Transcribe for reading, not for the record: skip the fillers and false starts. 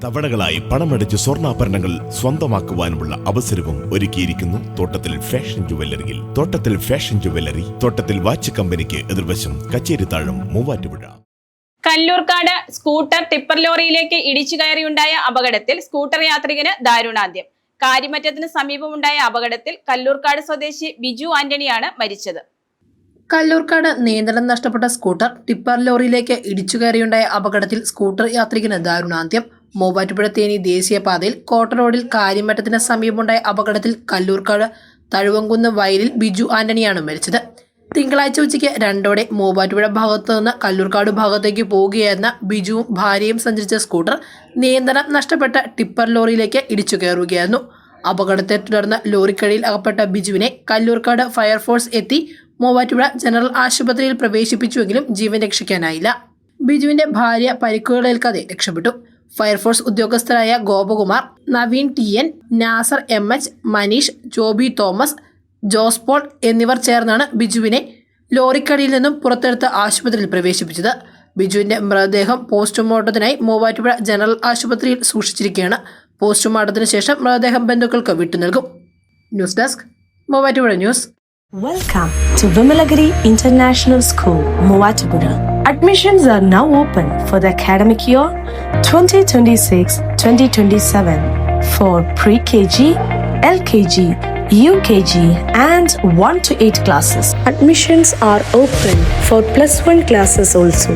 തവണകളായി പണമടച്ച് സ്വർണ്ണാഭരണങ്ങൾ സ്വന്തമാക്കുവാനുമുള്ള അവസരവും ഒരുക്കിയിരിക്കുന്നു തോട്ടത്തിൽ ഫാഷൻ ജുവല്ലറിയിൽ. തോട്ടത്തിൽ ഫാഷൻ ജുവല്ലറി, തോട്ടത്തിൽ വാച്ച് കമ്പനിക്ക് എതിർവശം, കച്ചേരിത്താഴം, മൂവാറ്റുപുഴ. കല്ലൂർക്കാട് സ്കൂട്ടർ ടിപ്പർ ലോറിയിലേക്ക് ഇടിച്ചു കയറിയുണ്ടായ അപകടത്തിൽ സ്കൂട്ടർ യാത്രികന് ദാരുണാന്ത്യം. കാര്യമറ്റത്തിന് സമീപമുണ്ടായ അപകടത്തിൽ കല്ലൂർക്കാട് സ്വദേശി ബിജു ആന്റണിയാണ് മരിച്ചത്. കല്ലൂർക്കാട് നിയന്ത്രണം നഷ്ടപ്പെട്ട സ്കൂട്ടർ ടിപ്പർ ലോറിയിലേക്ക് ഇടിച്ചു കയറിയുണ്ടായ അപകടത്തിൽ സ്കൂട്ടർ യാത്രികന് ദാരുണാന്ത്യം. മൂവാറ്റുപുഴ തേനി ദേശീയപാതയിൽ കോട്ട റോഡിൽ കാര്യമറ്റത്തിന് സമീപമുണ്ടായ അപകടത്തിൽ കല്ലൂർക്കാട് തഴുവങ്കുന്ന് വയലിൽ ബിജു ആന്റണിയാണ് മരിച്ചത്. തിങ്കളാഴ്ച ഉച്ചയ്ക്ക് 2:00 മൂവാറ്റുപുഴ ഭാഗത്തു നിന്ന് കല്ലൂർക്കാട് ഭാഗത്തേക്ക് പോവുകയായിരുന്ന ബിജുവും ഭാര്യയും സഞ്ചരിച്ച സ്കൂട്ടർ നിയന്ത്രണം നഷ്ടപ്പെട്ട ടിപ്പർ ലോറിയിലേക്ക് ഇടിച്ചു കയറുകയായിരുന്നു. അപകടത്തെ തുടർന്ന് ലോറിക്കടിയിൽ അകപ്പെട്ട ബിജുവിനെ കല്ലൂർക്കാട് ഫയർഫോഴ്സ് എത്തി മൂവാറ്റുപുഴ ജനറൽ ആശുപത്രിയിൽ പ്രവേശിപ്പിച്ചുവെങ്കിലും ജീവൻ രക്ഷിക്കാനായില്ല. ബിജുവിന്റെ ഭാര്യ പരിക്കുകളേൽക്കാതെ രക്ഷപ്പെട്ടു. ഫയർഫോഴ്സ് ഉദ്യോഗസ്ഥരായ ഗോപകുമാർ, നവീൻ TN, നാസർ MH, മനീഷ്, ജോബി തോമസ്, ജോസ് പോൾ എന്നിവർ ചേർന്നാണ് ബിജുവിനെ ലോറിക്കടിയിൽ നിന്നും പുറത്തെടുത്ത് ആശുപത്രിയിൽ പ്രവേശിപ്പിച്ചത്. ബിജുവിന്റെ മൃതദേഹം പോസ്റ്റ്മോർട്ടത്തിനായി മൂവാറ്റുപുഴ ജനറൽ ആശുപത്രിയിൽ സൂക്ഷിച്ചിരിക്കുകയാണ്. പോസ്റ്റ്മോർട്ടത്തിന് ശേഷം മൃതദേഹം ബന്ധുക്കൾക്ക് വിട്ടുനൽകും. News desk, Muvattupuzha news. Welcome to Vimalagiri International School, Muvatupura. Admissions are now open for the academic year 2026-2027 for pre-KG, LKG, UKG and 1 to 8 classes. Admissions are open for +1 classes also.